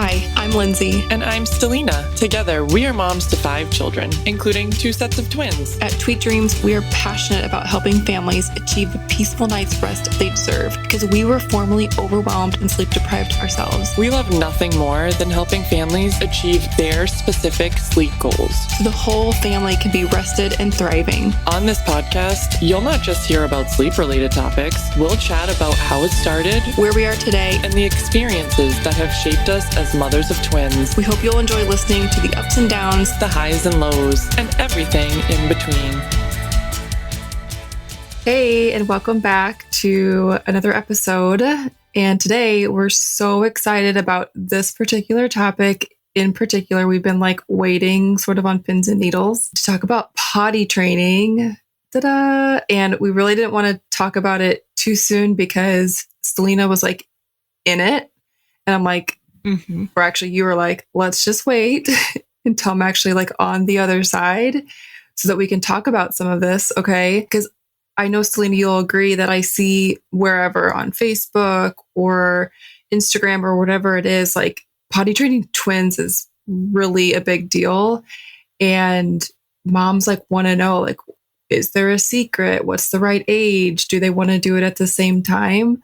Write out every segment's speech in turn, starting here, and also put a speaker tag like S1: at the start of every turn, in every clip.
S1: Hi, I'm Lindsay.
S2: And I'm Stelina. Together, we are moms to 5 children, including 2 sets of twins.
S1: At Tweet Dreams, we are passionate about helping families achieve the peaceful night's rest they deserve because we were formerly overwhelmed and sleep deprived ourselves.
S2: We love nothing more than helping families achieve their specific sleep goals,
S1: so the whole family can be rested and thriving.
S2: On this podcast, you'll not just hear about sleep-related topics. We'll chat about how it started,
S1: where we are today,
S2: and the experiences that have shaped us as mothers of twins.
S1: We hope you'll enjoy listening to the ups and downs,
S2: the highs and lows, and everything in between.
S1: Hey, and welcome back to another episode. And today we're so excited about this particular topic. In particular, we've been waiting sort of on pins and needles to talk about potty training. Ta-da! And we really didn't want to talk about it too soon because Stelina was in it. And I'm like, or actually you were like, let's just wait until I'm actually on the other side so that we can talk about some of this. Okay. Because I know, Stelina, you'll agree that I see wherever on Facebook or Instagram or whatever it is, potty training twins is really a big deal. And moms want to know, is there a secret? What's the right age? Do they want to do it at the same time?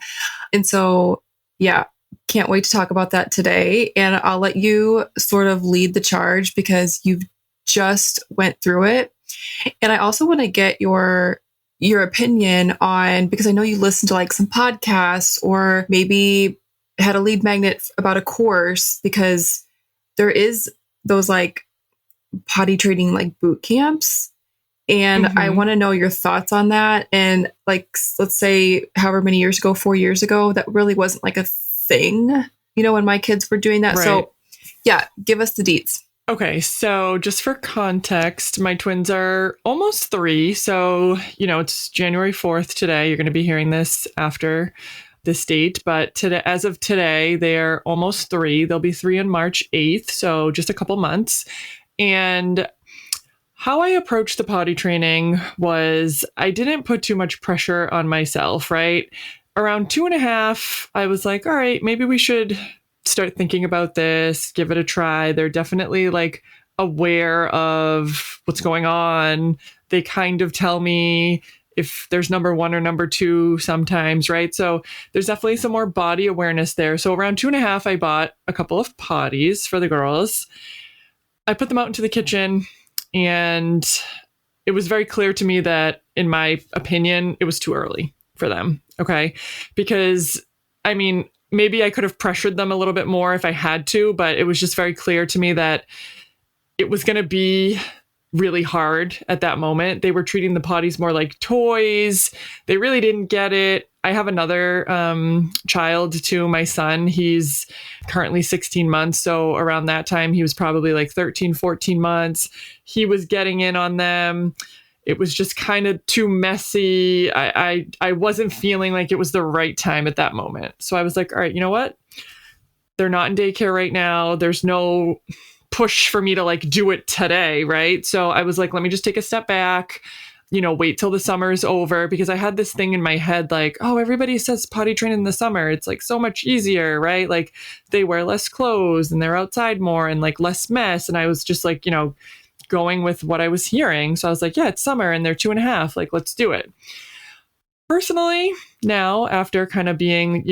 S1: And so, yeah. Can't wait to talk about that today. And I'll let you sort of lead the charge because you've just went through it. And I also want to get your opinion on, because I know you listen to some podcasts or maybe had a lead magnet about a course, because there is those potty training boot camps. And I want to know your thoughts on that. And let's say however many years ago, 4 years ago, that really wasn't a thing, when my kids were doing that. Right. So yeah, give us the deets.
S2: Okay. So just for context, my twins are almost 3. So, it's January 4th today. You're going to be hearing this after this date, but today, as of today, they're almost 3. They'll be 3 on March 8th. So just a couple months. And how I approached the potty training was I didn't put too much pressure on myself, right? Around 2.5, I was like, all right, maybe we should start thinking about this, give it a try. They're definitely aware of what's going on. They kind of tell me if there's number 1 or number 2 sometimes, right? So there's definitely some more body awareness there. So around 2.5, I bought a couple of potties for the girls. I put them out into the kitchen, and it was very clear to me that, in my opinion, it was too early for them. Okay. Because maybe I could have pressured them a little bit more if I had to, but it was just very clear to me that it was going to be really hard at that moment. They were treating the potties more like toys. They really didn't get it. I have another child too, my son. He's currently 16 months. So around that time, he was probably 13, 14 months. He was getting in on them. It was just kind of too messy. I wasn't feeling like it was the right time at that moment. So I was like, all right, you know what? They're not in daycare right now. There's no push for me to do it today, right? So I was like, let me just take a step back, wait till the summer's over, because I had this thing in my head oh, everybody says potty train in the summer. It's so much easier, right? They wear less clothes and they're outside more and less mess. And I was just going with what I was hearing. So I was like, yeah, it's summer and they're 2.5. Let's do it. Personally, now, after kind of being,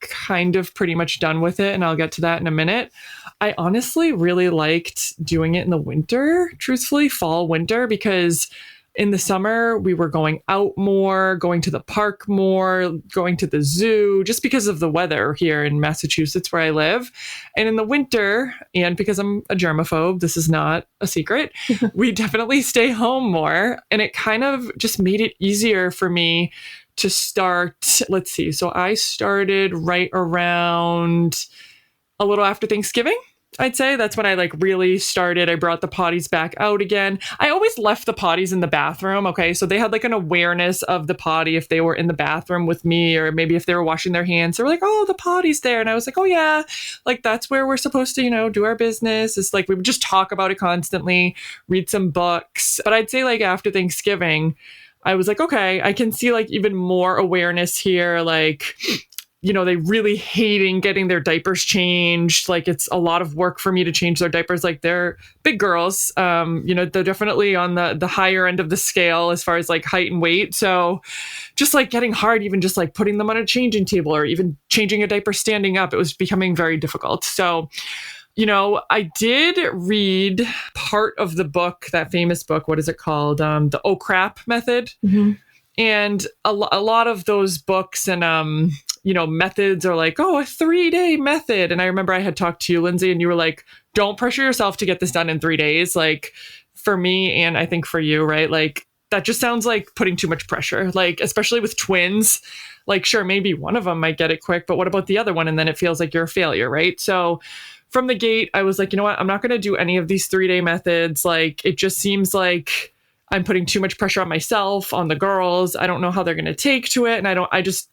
S2: kind of pretty much done with it, and I'll get to that in a minute, I honestly really liked doing it in the winter, truthfully, fall, winter, because in the summer, we were going out more, going to the park more, going to the zoo, just because of the weather here in Massachusetts where I live. And in the winter, and because I'm a germaphobe, this is not a secret, we definitely stay home more. And it kind of just made it easier for me to start. Let's see. So I started right around a little after Thanksgiving. I'd say that's when I really started. I brought the potties back out again. I always left the potties in the bathroom. Okay. So they had an awareness of the potty if they were in the bathroom with me, or maybe if they were washing their hands, they were like, oh, the potty's there. And I was like, oh yeah, that's where we're supposed to, do our business. It's we would just talk about it constantly, read some books. But I'd say after Thanksgiving, I was like, okay, I can see even more awareness here. they really hating getting their diapers changed. Like it's a lot of work for me to change their diapers. Like they're big girls. They're definitely on the higher end of the scale as far as like height and weight. So just like getting hard, even just like putting them on a changing table or even changing a diaper standing up, it was becoming very difficult. So, I did read part of the book, that famous book. What is it called? The Oh Crap Method.
S1: Mm-hmm.
S2: And a lot of those books and, methods are like, oh, a 3-day method. And I remember I had talked to you, Lindsay, and you were like, don't pressure yourself to get this done in 3 days. Like for me, and I think for you, right? Like that just sounds like putting too much pressure, like especially with twins. Like, sure, maybe one of them might get it quick, but what about the other one? And then it feels like you're a failure, right? So from the gate, I was like, you know what? I'm not going to do any of these 3-day methods. Like it just seems like I'm putting too much pressure on myself, on the girls. I don't know how they're going to take to it. And I just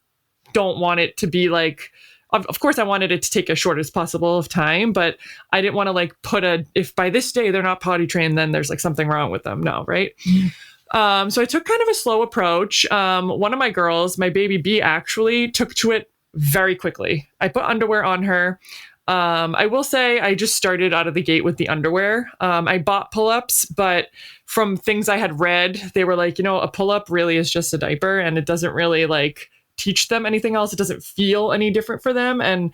S2: don't want it to be like, of course I wanted it to take as short as possible of time, but I didn't want to like if by this day they're not potty trained, then there's like something wrong with them. No. Right. Mm-hmm. So I took kind of a slow approach. One of my girls, my baby B, actually took to it very quickly. I put underwear on her. I will say I just started out of the gate with the underwear. I bought pull-ups, but from things I had read, they were like, a pull-up really is just a diaper and it doesn't really like teach them anything else. It doesn't feel any different for them. And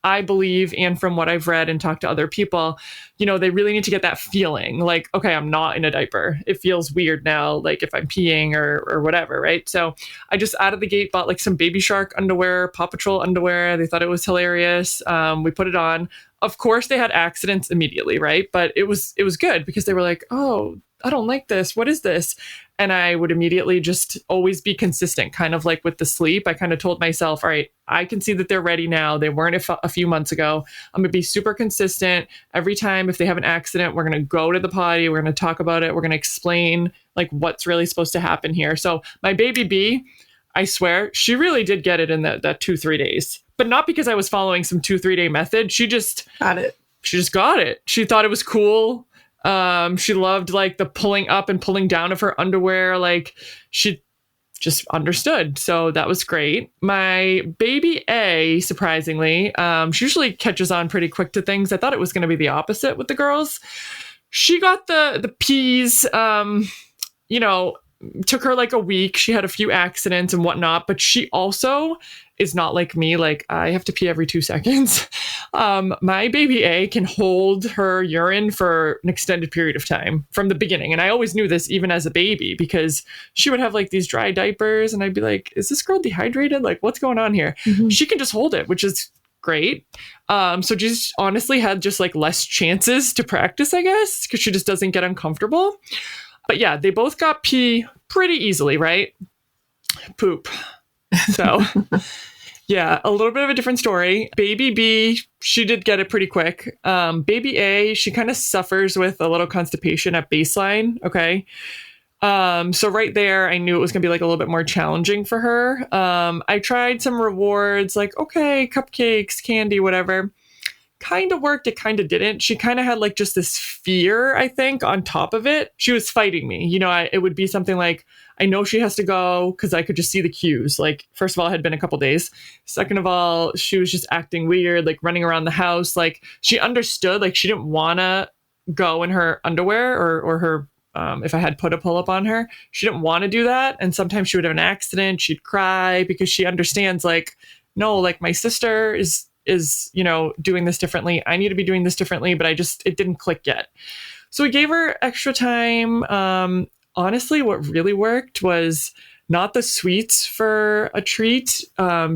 S2: I believe, and from what I've read and talked to other people, they really need to get that feeling like, okay, I'm not in a diaper. It feels weird now, like if I'm peeing or whatever, right? So I just out of the gate bought like some Baby Shark underwear, Paw Patrol underwear. They thought it was hilarious. We put it on. Of course, they had accidents immediately, right? But it was good because they were like, oh, I don't like this. What is this? And I would immediately just always be consistent, kind of like with the sleep. I kind of told myself, all right, I can see that they're ready now. They weren't a few months ago. I'm going to be super consistent. Every time if they have an accident, we're going to go to the potty. We're going to talk about it. We're going to explain like what's really supposed to happen here. So my baby B, I swear, she really did get it in that 2-3 days, but not because I was following some 2-3 day method. She just
S1: got it.
S2: She just got it. She thought it was cool. She loved like the pulling up and pulling down of her underwear. Like she just understood. So that was great. My baby A, surprisingly, she usually catches on pretty quick to things. I thought it was going to be the opposite with the girls. She got the peas, took her like a week. She had a few accidents and whatnot, but she also is not like me. Like I have to pee every 2 seconds. My baby A can hold her urine for an extended period of time from the beginning. And I always knew this even as a baby because she would have like these dry diapers and I'd be like, is this girl dehydrated? Like what's going on here? Mm-hmm. She can just hold it, which is great. So just honestly had just like less chances to practice, I guess, because she just doesn't get uncomfortable. But yeah, they both got pee pretty easily, right? Poop. So yeah, a little bit of a different story. Baby B, she did get it pretty quick. Baby A, she kind of suffers with a little constipation at baseline. Okay. So right there, I knew it was going to be like a little bit more challenging for her. I tried some rewards like, okay, cupcakes, candy, whatever. Kind of worked. It kind of didn't. She kind of had like just this fear, I think, on top of it. She was fighting me. It would be something like, I know she has to go because I could just see the cues. Like, first of all, it had been a couple days. Second of all, she was just acting weird, like running around the house. Like she understood, like she didn't want to go in her underwear or her, if I had put a pull-up on her, she didn't want to do that. And sometimes she would have an accident. She'd cry because she understands like, no, like my sister is doing this differently. I need to be doing this differently, but it didn't click yet. So we gave her extra time. Honestly, what really worked was not the sweets for a treat.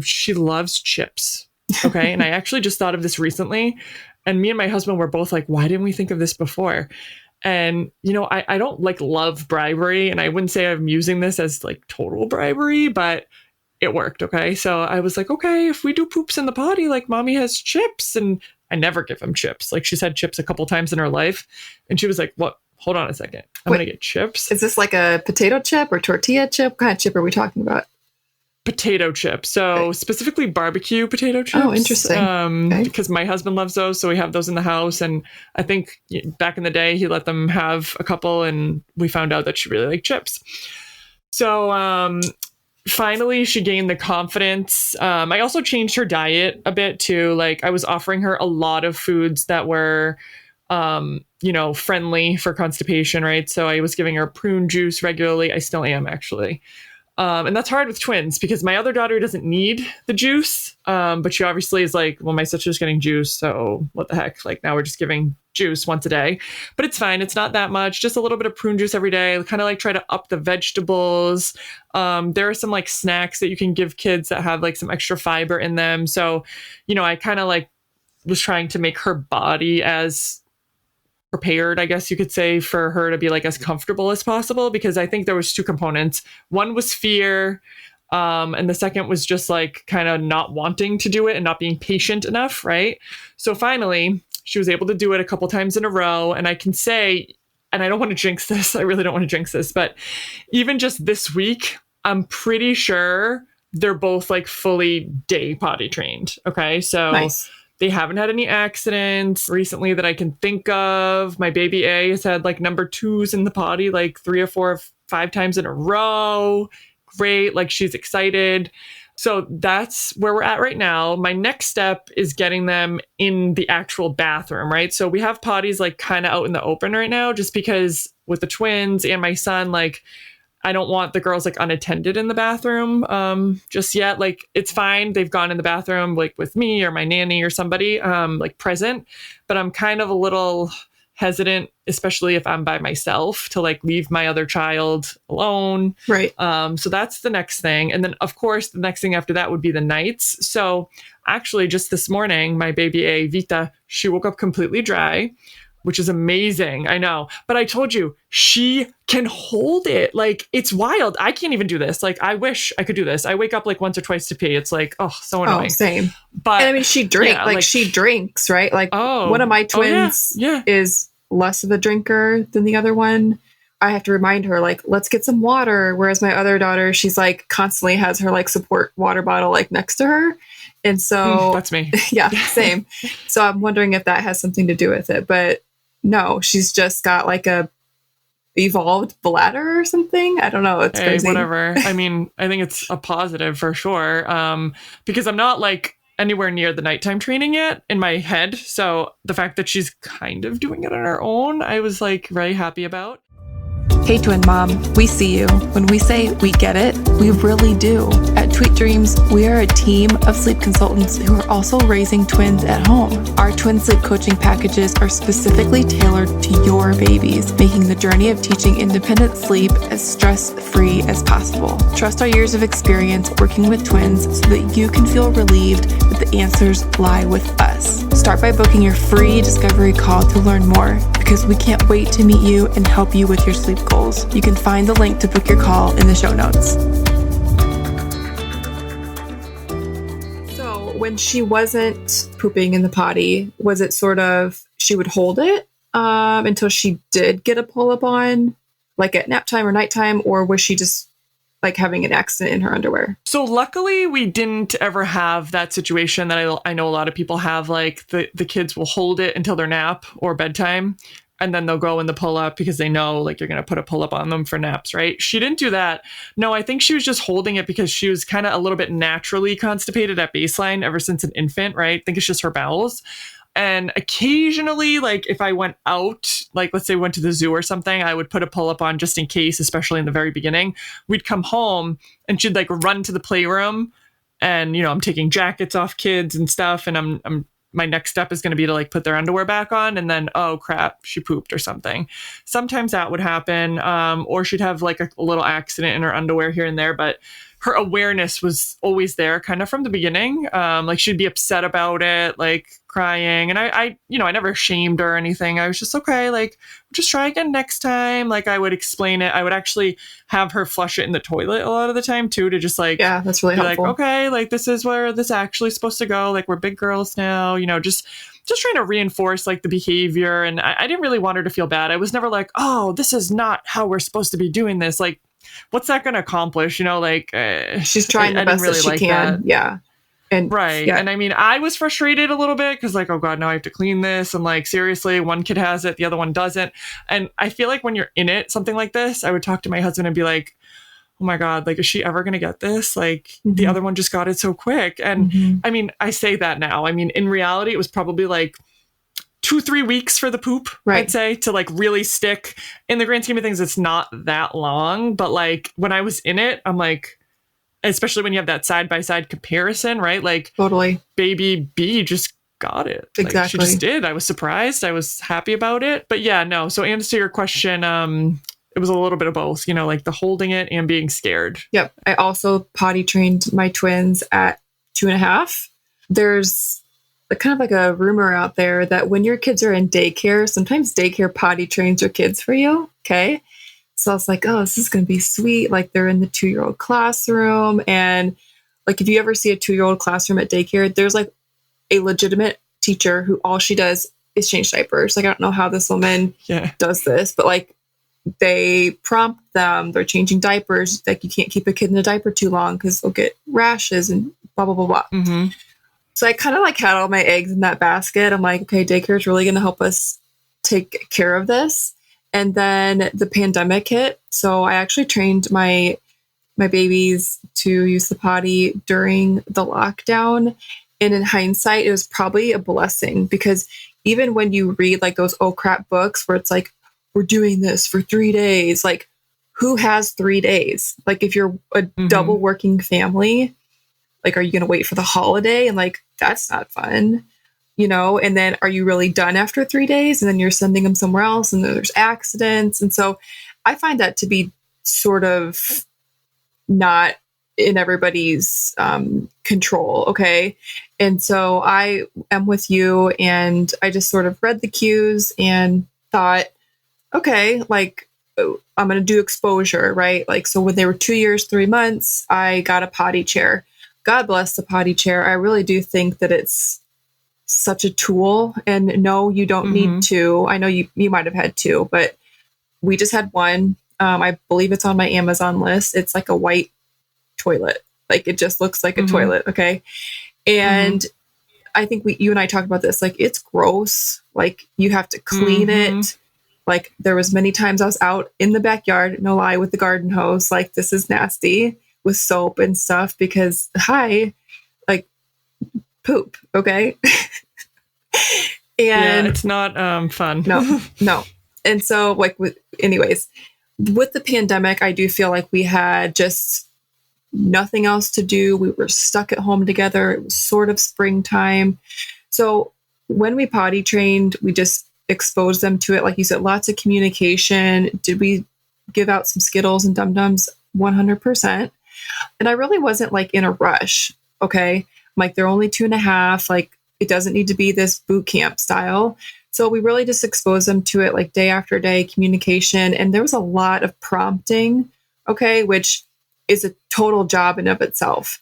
S2: She loves chips. Okay. And I actually just thought of this recently. And me and my husband were both like, why didn't we think of this before? And, I don't like love bribery. And I wouldn't say I'm using this as like total bribery, but it worked. Okay. So I was like, okay, if we do poops in the potty, like mommy has chips. And I never give him chips. Like she's had chips a couple times in her life. And she was like, what? Hold on a second. I'm going to get chips.
S1: Is this like a potato chip or tortilla chip? What kind of chip are we talking about?
S2: Potato chip. So specifically barbecue potato chips.
S1: Oh, interesting.
S2: Because my husband loves those. So we have those in the house. And I think back in the day, he let them have a couple and we found out that she really liked chips. So, finally she gained the confidence. I also changed her diet a bit too. Like I was offering her a lot of foods that were, friendly for constipation, right? So I was giving her prune juice regularly. I still am actually. And that's hard with twins because my other daughter doesn't need the juice. But she obviously is like, well, my sister's getting juice. So what the heck? Like now we're just giving juice once a day, but it's fine. It's not that much, just a little bit of prune juice every day. Kind of like try to up the vegetables. There are some like snacks that you can give kids that have like some extra fiber in them. So, I kind of like was trying to make her body as prepared, I guess you could say, for her to be like as comfortable as possible, because I think there was two components. One was fear, and the second was just like kind of not wanting to do it and not being patient enough, right? So finally, she was able to do it a couple times in a row, and I can say, and I don't want to jinx this, I really don't want to jinx this, but even just this week, I'm pretty sure they're both like fully day potty trained. Okay, so
S1: Nice.
S2: they haven't had any accidents recently that I can think of. My baby A has had like number twos in the potty like 3 or 4 or 5 times in a row. Great. Like she's excited. So that's where we're at right now. My next step is getting them in the actual bathroom, right? So we have potties like kind of out in the open right now, just because with the twins and my son, like I don't want the girls like unattended in the bathroom just yet. Like it's fine. They've gone in the bathroom like with me or my nanny or somebody like present, but I'm kind of a little hesitant, especially if I'm by myself, to like leave my other child alone.
S1: Right.
S2: So that's the next thing. And then of course, the next thing after that would be the nights. So actually just this morning, my baby A, Vita, she woke up completely dry, which is amazing. I know. But I told you, she can hold it. Like, it's wild. I can't even do this. Like, I wish I could do this. I wake up like once or twice to pee. It's like, oh, so annoying.
S1: Oh, same.
S2: But
S1: and I mean, she drinks,
S2: yeah,
S1: she drinks, right? Like one of my twins is less of a drinker than the other one. I have to remind her, like, let's get some water. Whereas my other daughter, she's like constantly has her like support water bottle like next to her. And so
S2: that's me.
S1: Yeah, same. So I'm wondering if that has something to do with it. But no, she's just got like a evolved bladder or something. I don't know. It's crazy.
S2: Whatever. I mean, I think it's a positive for sure. Because I'm not like anywhere near the nighttime training yet in my head. So the fact that she's kind of doing it on her own, I was like very happy about.
S1: Hey, twin mom, we see you. When we say we get it, we really do. At Tweet Dreams, we are a team of sleep consultants who are also raising twins at home. Our twin sleep coaching packages are specifically tailored to your babies, making the journey of teaching independent sleep as stress-free as possible. Trust our years of experience working with twins so that you can feel relieved that the answers lie with us. Start by booking your free discovery call to learn more, because we can't wait to meet you and help you with your sleep goals. You can find the link to book your call in the show notes. So when she wasn't pooping in the potty, was it sort of she would hold it until she did get a pull-up on, like at nap time or nighttime, or was she just like having an accident in her underwear?
S2: So luckily we didn't ever have that situation that I know a lot of people have, like the kids will hold it until their nap or bedtime, and then they'll go in the pull-up because they know like you're going to put a pull-up on them for naps, right? She didn't do that. No, I think she was just holding it because she was kind of a little bit naturally constipated at baseline ever since an infant, right? I think it's just her bowels. And occasionally, like if I went out, like let's say we went to the zoo or something, I would put a pull-up on just in case, especially in the very beginning. We'd come home and she'd like run to the playroom, and I'm taking jackets off kids and stuff, and I'm my next step is going to be to like put their underwear back on, and then, oh crap, she pooped or something. Sometimes that would happen. Or she'd have like a little accident in her underwear here and there, but her awareness was always there kind of from the beginning. Like she'd be upset about it, like crying. And I never shamed her or anything. I was just, okay, like just try again next time. Like I would explain it. I would actually have her flush it in the toilet a lot of the time too, to just like,
S1: yeah, that's really helpful.
S2: Like, okay, like this is where this actually supposed to go. Like we're big girls now, just trying to reinforce like the behavior. And I didn't really want her to feel bad. I was never like, oh, this is not how we're supposed to be doing this. Like, what's that going to accomplish? Like
S1: she's trying the best that she can. Yeah. And
S2: right. Yeah. And I mean, I was frustrated a little bit because like, oh God, now I have to clean this. And like, seriously, one kid has it, the other one doesn't. And I feel like when you're in it, something like this, I would talk to my husband and be like, oh my God, like, is she ever going to get this? Like, the other one just got it so quick. And I mean, I say that now. I mean, in reality, it was probably like 2-3 weeks for the poop,
S1: Right.
S2: I'd say, to like really stick. In the grand scheme of things, it's not that long. But like, when I was in it, I'm like, especially when you have that side-by-side comparison, right? Like,
S1: Totally.
S2: baby B just got it. Like,
S1: Exactly.
S2: she just did. I was surprised. I was happy about it. But yeah, no. So answer your question, it was a little bit of both, you know, like the holding it and being scared.
S1: Yep. I also potty trained my twins at 2.5. There's kind of like a rumor out there that when your kids are in daycare, sometimes daycare potty trains your kids for you. Okay. So I was like, oh, this is going to be sweet. Like they're in the 2-year-old classroom. And like, if you ever see a 2-year-old classroom at daycare, there's like a legitimate teacher who all she does is change diapers. Like, I don't know how this woman does this, but like, they prompt them, they're changing diapers. Like, you can't keep a kid in a diaper too long because they'll get rashes and blah, blah, blah, blah. So I kind of like had all my eggs in that basket. I'm like, okay, daycare is really going to help us take care of this. And then the pandemic hit. So I actually trained my babies to use the potty during the lockdown. And in hindsight, it was probably a blessing, because even when you read like those oh crap books where it's like, we're doing this for 3 days. Like, who has 3 days? Like, if you're a double working family, like, are you going to wait for the holiday? And like, that's not fun, you know? And then are you really done after 3 days? And then you're sending them somewhere else and there's accidents. And so I find that to be sort of not in everybody's control. Okay. And so I am with you, and I just sort of read the cues and thought, okay, like, I'm going to do exposure, right? Like, so when they were 2 years, 3 months, I got a potty chair. God bless the potty chair. I really do think that it's such a tool. And no, you don't need two. I know you might have had two, but we just had one. I believe it's on my Amazon list. It's like a white toilet. Like, it just looks like a toilet. Okay. And I think you and I talked about this. Like, it's gross. Like, you have to clean it. Like, there was many times I was out in the backyard, no lie, with the garden hose. Like, this is nasty, with soap and stuff, because like, poop. Okay. And
S2: it's not fun.
S1: No. And so like, anyways, with the pandemic, I do feel like we had just nothing else to do. We were stuck at home together. It was sort of springtime. So when we potty trained, we just exposed them to it. Like you said, lots of communication. Did we give out some Skittles and Dum-Dums? 100%. And I really wasn't like in a rush. Okay. Like, they're only 2.5. Like, it doesn't need to be this boot camp style. So we really just exposed them to it, like, day after day, communication. And there was a lot of prompting. Okay. Which is a total job in of itself.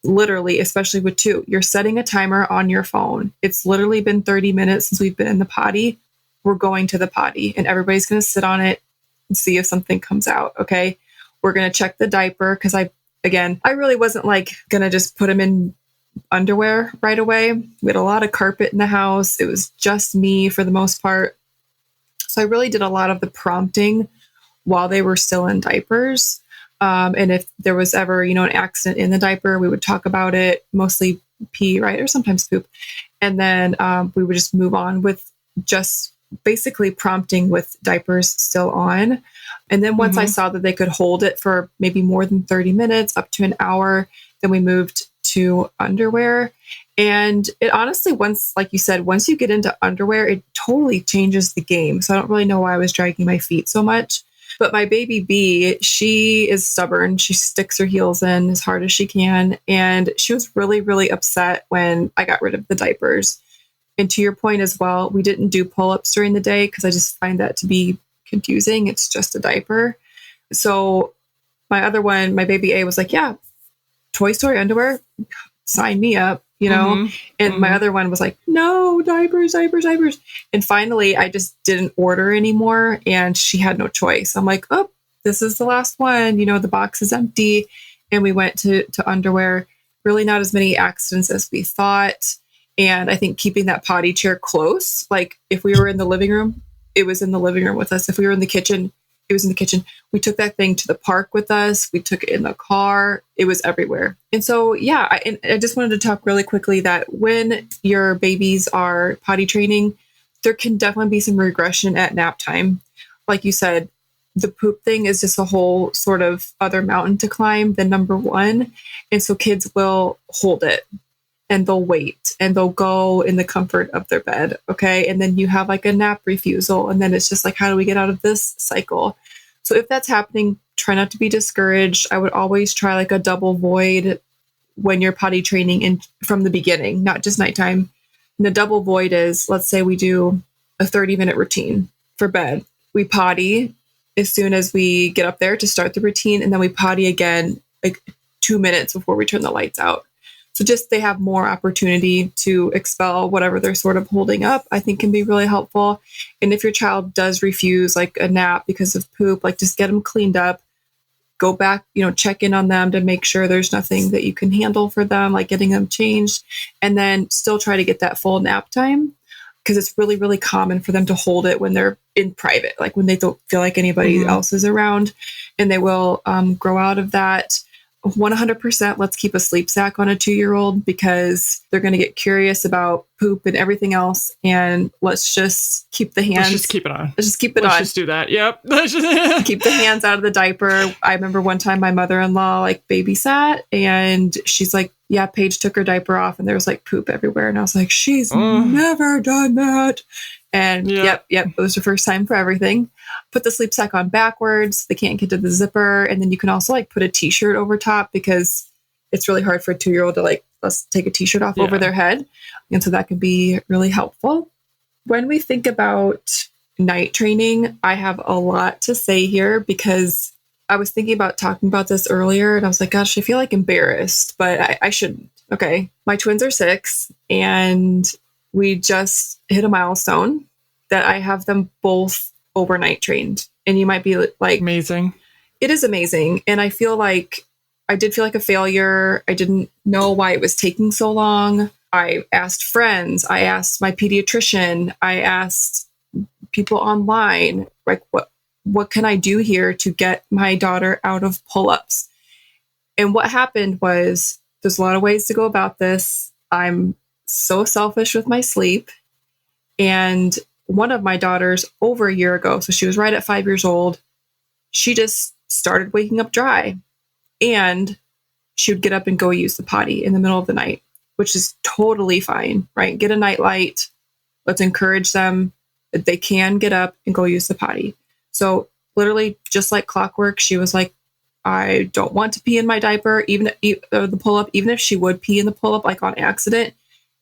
S1: Literally, especially with 2, you're setting a timer on your phone. It's literally been 30 minutes since we've been in the potty. We're going to the potty, and everybody's going to sit on it and see if something comes out. Okay. We're going to check the diaper, because I really wasn't like going to just put him in underwear right away. We had a lot of carpet in the house. It was just me for the most part. So I really did a lot of the prompting while they were still in diapers. And if there was ever, an accident in the diaper, we would talk about it, mostly pee, right? Or sometimes poop. And then we would just move on with just basically prompting with diapers still on. And then once I saw that they could hold it for maybe more than 30 minutes, up to an hour, then we moved to underwear. And it honestly, like you said, once you get into underwear, it totally changes the game. So I don't really know why I was dragging my feet so much. But my baby B, she is stubborn. She sticks her heels in as hard as she can. And she was really, really upset when I got rid of the diapers. And to your point as well, we didn't do pull-ups during the day because I just find that to be confusing. It's just a diaper. So my other one, my baby A, was like, yeah, Toy Story underwear, sign me up, And my other one was like, no, diapers, diapers, diapers. And finally, I just didn't order anymore, and she had no choice. I'm like, oh, this is the last one. The box is empty. And we went to underwear. Really not as many accidents as we thought. And I think keeping that potty chair close, like if we were in the living room, it was in the living room with us. If we were in the kitchen, It was in the kitchen. We took that thing to the park with us. We took it in the car. It was everywhere. And so, yeah, I just wanted to talk really quickly that when your babies are potty training, there can definitely be some regression at nap time. Like you said, the poop thing is just a whole sort of other mountain to climb than number one. And so kids will hold it and they'll wait and they'll go in the comfort of their bed. Okay. And then you have like a nap refusal. And then it's just like, how do we get out of this cycle? So if that's happening, try not to be discouraged. I would always try like a double void when you're potty training in from the beginning, not just nighttime. And the double void is, let's say we do a 30-minute routine for bed. We potty as soon as we get up there to start the routine. And then we potty again, like 2 minutes before we turn the lights out. So just they have more opportunity to expel whatever they're sort of holding up, I think can be really helpful. And if your child does refuse like a nap because of poop, like just get them cleaned up, go back, check in on them to make sure there's nothing that you can handle for them, like getting them changed, and then still try to get that full nap time because it's really, really common for them to hold it when they're in private, like when they don't feel like anybody else is around, and they will grow out of that. 100%, let's keep a sleep sack on a 2-year-old because they're going to get curious about poop and everything else. And let's just keep the hands.
S2: Let's just keep it on.
S1: Let's just keep it on.
S2: Let's just do that. Yep.
S1: Keep the hands out of the diaper. I remember one time my mother-in-law like babysat and she's like, yeah, Paige took her diaper off and there was like poop everywhere. And I was like, she's never done that. And yep, it was the first time for everything. Put the sleep sack on backwards. They can't get to the zipper. And then you can also like put a t-shirt over top because it's really hard for a 2-year-old to like, let's take a t-shirt off over their head. And so that can be really helpful. When we think about night training, I have a lot to say here because I was thinking about talking about this earlier and I was like, gosh, I feel like embarrassed, but I shouldn't. Okay. My twins are 6 and we just hit a milestone that I have them both overnight trained. And you might be like,
S2: amazing.
S1: It is amazing. And I feel like I did feel like a failure. I didn't know why it was taking so long. I asked friends. I asked my pediatrician. I asked people online, like, what can I do here to get my daughter out of pull-ups? And what happened was there's a lot of ways to go about this. I'm so selfish with my sleep. And one of my daughters over a year ago, so she was right at 5 years old, she just started waking up dry. And she would get up and go use the potty in the middle of the night, which is totally fine, right? Get a night light. Let's encourage them that they can get up and go use the potty. So literally just like clockwork, she was like, I don't want to pee in my diaper, even the pull-up, even if she would pee in the pull-up, like on accident,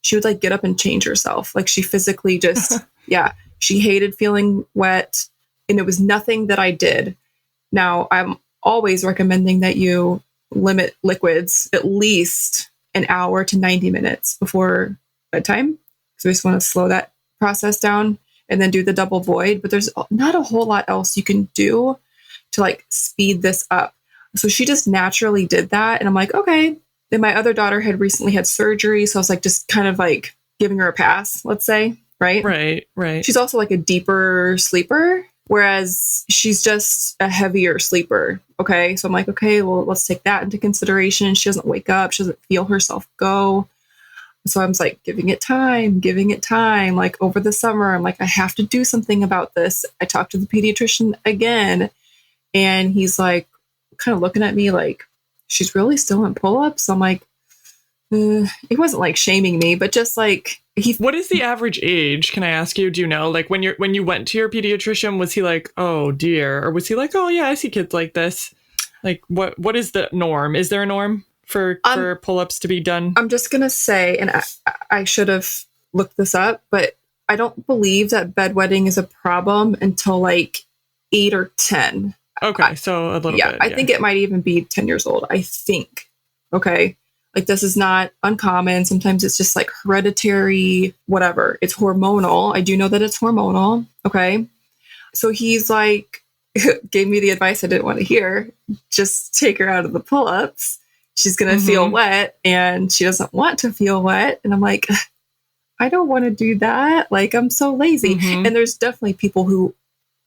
S1: she would like get up and change herself. Like she physically just, she hated feeling wet and it was nothing that I did. Now I'm always recommending that you limit liquids at least an hour to 90 minutes before bedtime. So we just want to slow that process down and then do the double void. But there's not a whole lot else you can do to like speed this up. So she just naturally did that. And I'm like, okay. Then my other daughter had recently had surgery. So I was like, just kind of like giving her a pass, let's say. Right.
S2: Right.
S1: She's also like a deeper sleeper, whereas she's just a heavier sleeper. Okay. So I'm like, okay, well, let's take that into consideration. She doesn't wake up. She doesn't feel herself go. So I was like, giving it time. Like over the summer, I'm like, I have to do something about this. I talked to the pediatrician again, and he's like, kind of looking at me like, she's really still in pull-ups. I'm like, he wasn't like shaming me, but just like
S2: What is the average age? Can I ask you? Do you know? Like when you went to your pediatrician, was he like, oh dear, or was he like, oh yeah, I see kids like this? Like what is the norm? Is there a norm for pull-ups to be done?
S1: I'm just gonna say, and I should have looked this up, but I don't believe that bedwetting is a problem until like 8 or 10.
S2: Okay, so a little bit.
S1: Yeah, I think it might even be 10 years old. I think. Okay. Like this is not uncommon. Sometimes it's just like hereditary, whatever. It's hormonal. I do know that it's hormonal. Okay. So he's like, gave me the advice I didn't want to hear. Just take her out of the pull-ups. She's going to feel wet and she doesn't want to feel wet. And I'm like, I don't want to do that. Like I'm so lazy. And there's definitely people who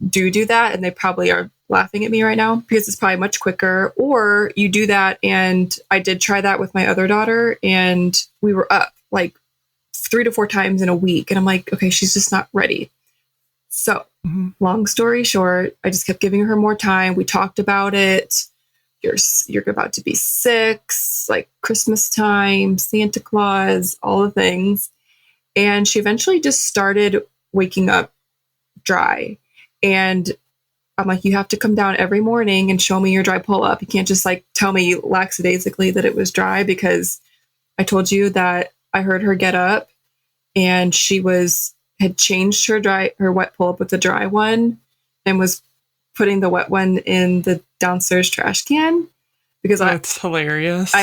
S1: do that, and they probably are laughing at me right now because it's probably much quicker. Or you do that, and I did try that with my other daughter, and we were up like 3 to 4 times in a week. And I'm like, okay, she's just not ready. So long story short, I just kept giving her more time. We talked about it. You're about to be 6, like Christmas time, Santa Claus, all the things. And she eventually just started waking up dry. And I'm like, you have to come down every morning and show me your dry pull up. You can't just like tell me lackadaisically that it was dry, because I told you that I heard her get up and she had changed her wet pull up with the dry one and was putting the wet one in the downstairs trash can, because
S2: that's hilarious.
S1: I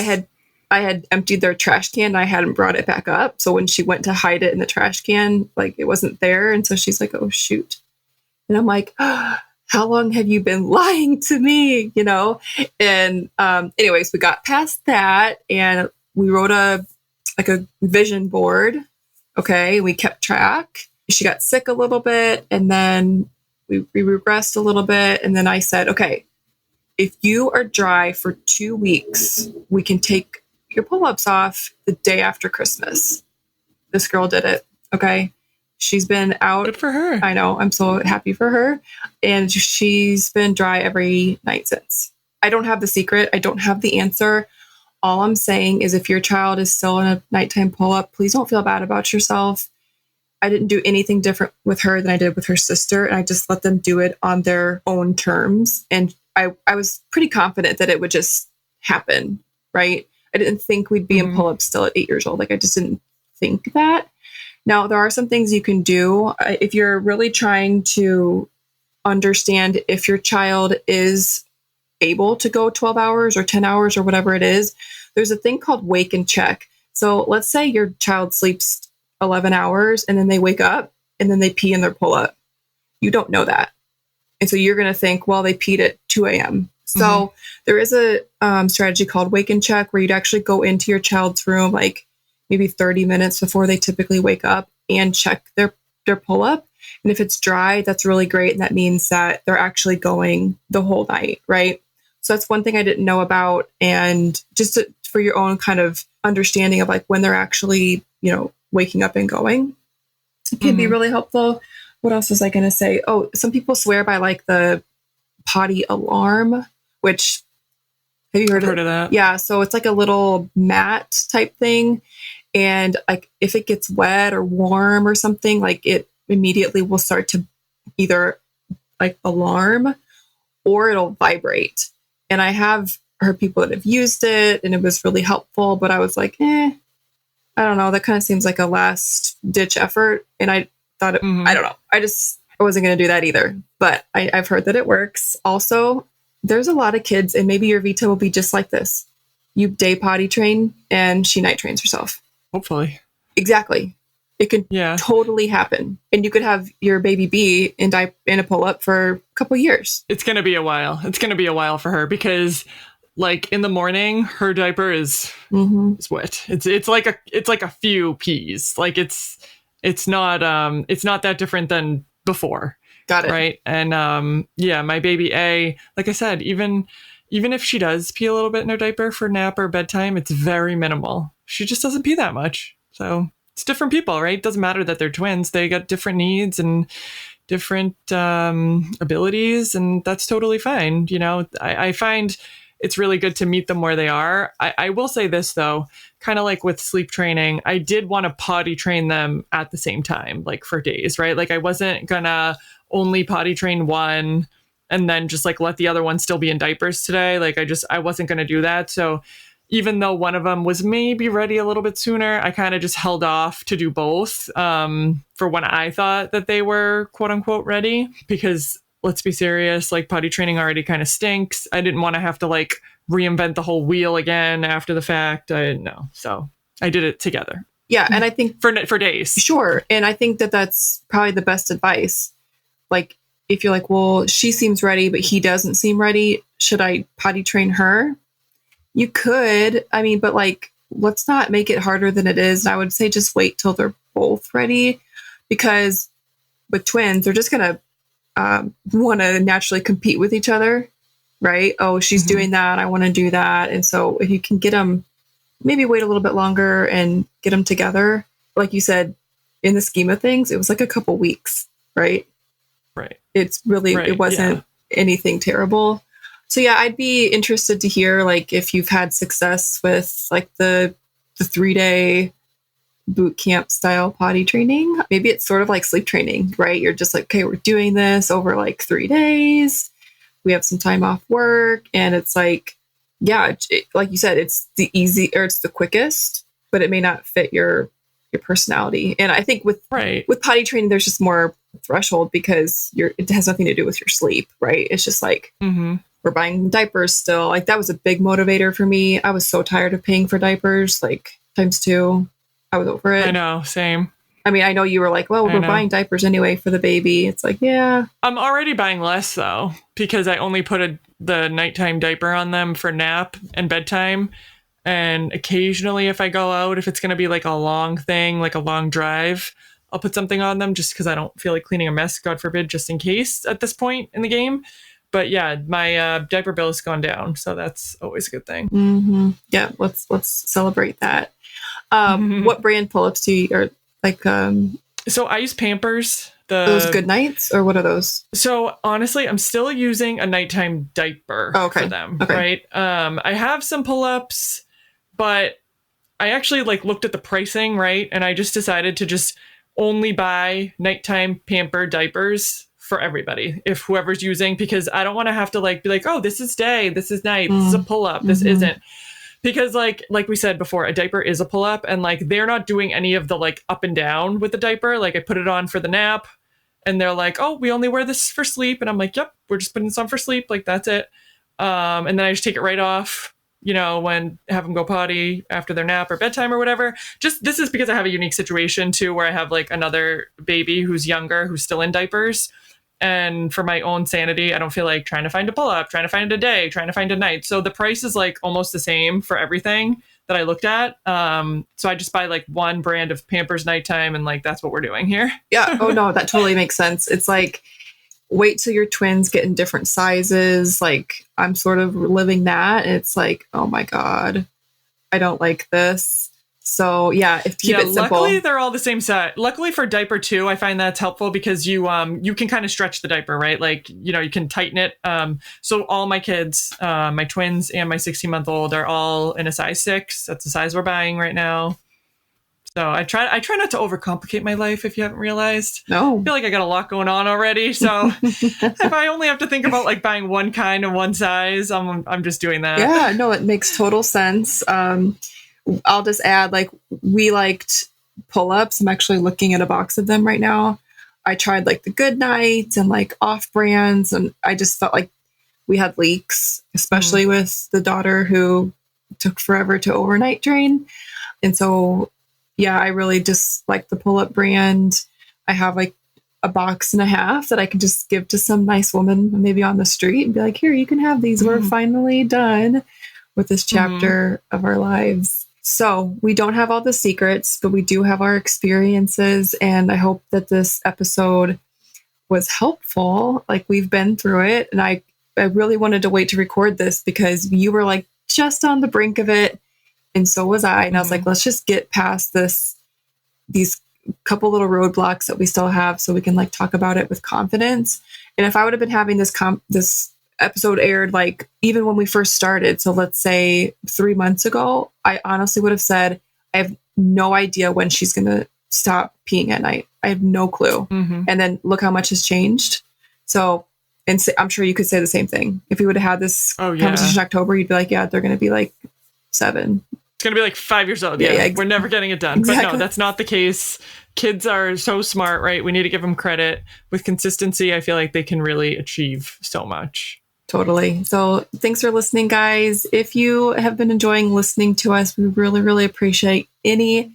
S1: had emptied their trash can and I hadn't brought it back up. So when she went to hide it in the trash can, like it wasn't there. And so she's like, oh shoot. And I'm like, how long have you been lying to me? You know? And anyways, we got past that and we wrote a vision board. Okay. We kept track. She got sick a little bit and then we regressed a little bit. And then I said, okay, if you are dry for 2 weeks, we can take your pull-ups off the day after Christmas. This girl did it. Okay. She's been out.
S2: Good for her.
S1: I know. I'm so happy for her. And she's been dry every night since. I don't have the secret. I don't have the answer. All I'm saying is if your child is still in a nighttime pull-up, please don't feel bad about yourself. I didn't do anything different with her than I did with her sister. And I just let them do it on their own terms. And I was pretty confident that it would just happen, right? I didn't think we'd be in pull-ups still at 8 years old. Like I just didn't think that. Now, there are some things you can do if you're really trying to understand if your child is able to go 12 hours or 10 hours or whatever it is. There's a thing called wake and check. So let's say your child sleeps 11 hours and then they wake up and then they pee in their pull-up. You don't know that. And so you're going to think, well, they peed at 2 a.m. So there is a strategy called wake and check where you'd actually go into your child's room like maybe 30 minutes before they typically wake up and check their pull-up. And if it's dry, that's really great. And that means that they're actually going the whole night, right? So that's one thing I didn't know about. And just for your own kind of understanding of like when they're actually, waking up and going, it can be really helpful. What else was I going to say? Oh, some people swear by like the potty alarm, which have you heard
S2: of that?
S1: Yeah. So it's like a little mat type thing. And like if it gets wet or warm or something, like it immediately will start to either like alarm or it'll vibrate. And I have heard people that have used it and it was really helpful, but I was like, I don't know. That kind of seems like a last ditch effort. And I thought, I don't know. I wasn't going to do that either, but I've heard that it works. Also, there's a lot of kids, and maybe your Vita will be just like this. You day potty train and she night trains herself.
S2: Hopefully.
S1: Exactly. It could totally happen. And you could have your baby be in a pull-up for a couple years.
S2: It's going to be a while. It's going to be a while for her because like in the morning, her diaper is wet. It's like a few peas. Like it's not that different than before.
S1: Got it.
S2: Right. And my baby A, like I said, even if she does pee a little bit in her diaper for nap or bedtime, it's very minimal. She just doesn't pee that much. So it's different people, right? It doesn't matter that they're twins. They got different needs and different abilities, and that's totally fine. I find it's really good to meet them where they are. I will say this, though, kind of like with sleep training, I did want to potty train them at the same time, like for days, right? Like I wasn't gonna only potty train one and then just like let the other one still be in diapers today. Like I wasn't going to do that. So even though one of them was maybe ready a little bit sooner, I kind of just held off to do both for when I thought that they were quote unquote ready, because let's be serious, like potty training already kind of stinks. I didn't want to have to like reinvent the whole wheel again after the fact. I didn't know. So I did it together.
S1: Yeah. And I think
S2: for days.
S1: Sure. And I think that that's probably the best advice. Like if you're like, well, she seems ready, but he doesn't seem ready. Should I potty train her? You could. I mean, but like, let's not make it harder than it is. And I would say just wait till they're both ready, because with twins, they're just going to want to naturally compete with each other, right? Oh, she's doing that. I want to do that. And so if you can get them, maybe wait a little bit longer and get them together, like you said, in the scheme of things, it was like a couple weeks, right?
S2: Right.
S1: It's really, it wasn't anything terrible. So yeah, I'd be interested to hear like if you've had success with like the 3-day boot camp style potty training. Maybe it's sort of like sleep training, right? You're just like, okay, we're doing this over like 3 days. We have some time off work, and it's like, yeah, like you said, it's the it's the quickest, but it may not fit your personality. And I think with potty training, there's just more threshold because it has nothing to do with your sleep, right? It's just like, we're buying diapers still. Like that was a big motivator for me. I was so tired of paying for diapers, like ×2. I was over it.
S2: I know, same.
S1: I mean, I know you were like, well, we're buying diapers anyway for the baby. It's like, yeah.
S2: I'm already buying less though, because I only put the nighttime diaper on them for nap and bedtime. And occasionally if I go out, if it's going to be like a long thing, like a long drive, I'll put something on them just because I don't feel like cleaning a mess, God forbid, just in case at this point in the game. But yeah, my diaper bill has gone down. So that's always a good thing.
S1: Mm-hmm. Yeah, let's celebrate that. What brand pull-ups do you, or like...
S2: So I use Pampers.
S1: Those Good Nights, or what are those?
S2: So honestly, I'm still using a nighttime diaper for them, right? I have some pull-ups, but I actually like looked at the pricing, right? And I just decided to just only buy nighttime pamper diapers for everybody, if whoever's using, because I don't want to have to like be like, oh, this is day, this is night, this is a pull-up, this isn't. Because like we said before, a diaper is a pull-up, and like they're not doing any of the like up and down with the diaper. Like I put it on for the nap, and they're like, oh, we only wear this for sleep. And I'm like, yep, we're just putting this on for sleep. Like that's it. And then I just take it right off, when have them go potty after their nap or bedtime or whatever. Just this is because I have a unique situation too, where I have like another baby who's younger, who's still in diapers. And for my own sanity, I don't feel like trying to find a pull-up, trying to find a day, trying to find a night. So the price is like almost the same for everything that I looked at. So I just buy like one brand of Pampers nighttime, and like that's what we're doing here.
S1: Yeah. Oh no, that totally makes sense. It's like, wait till your twins get in different sizes. Like I'm sort of living that. And it's like, oh my God, I don't like this. So yeah, keep it simple.
S2: Luckily they're all the same size. Luckily for diaper too, I find that's helpful because you can kind of stretch the diaper, right? Like, you can tighten it. So all my kids, my twins and my 16-month-old are all in a size 6. That's the size we're buying right now. So I try not to overcomplicate my life, if you haven't realized.
S1: No.
S2: I feel like I got a lot going on already. So if I only have to think about like buying one kind and one size, I'm just doing that.
S1: Yeah, no, it makes total sense. I'll just add, like, we liked pull-ups. I'm actually looking at a box of them right now. I tried like the Good Nights and like off brands, and I just felt like we had leaks, especially with the daughter who took forever to overnight train. And so, yeah, I really just like the pull-up brand. I have like a box and a half that I can just give to some nice woman maybe on the street and be like, here, you can have these. We're finally done with this chapter of our lives. So we don't have all the secrets, but we do have our experiences. And I hope that this episode was helpful. Like, we've been through it. And I really wanted to wait to record this because you were like just on the brink of it. And so was I. And I was like, let's just get past these couple little roadblocks that we still have so we can like talk about it with confidence. And if I would have been having this episode aired like even when we first started, so let's say 3 months ago, I honestly would have said, I have no idea when she's going to stop peeing at night. I have no clue. And then look how much has changed. So, and I'm sure you could say the same thing. If we would have had this conversation in October, you'd be like, yeah, they're going to be like 7.
S2: It's going to be like 5 years old. Yeah, we're never getting it done. Exactly. But no, that's not the case. Kids are so smart, right? We need to give them credit. With consistency, I feel like they can really achieve so much.
S1: Totally. So thanks for listening, guys. If you have been enjoying listening to us, we really, really appreciate any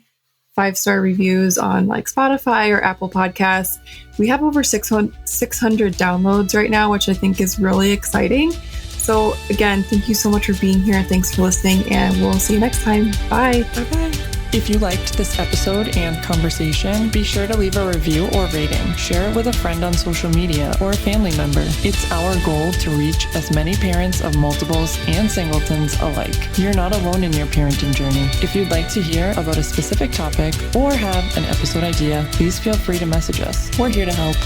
S1: 5-star reviews on like Spotify or Apple Podcasts. We have over 600 downloads right now, which I think is really exciting. So again, thank you so much for being here. Thanks for listening, and we'll see you next time. Bye.
S2: Bye-bye. If you liked this episode and conversation, be sure to leave a review or rating. Share it with a friend on social media or a family member. It's our goal to reach as many parents of multiples and singletons alike. You're not alone in your parenting journey. If you'd like to hear about a specific topic or have an episode idea, please feel free to message us. We're here to help.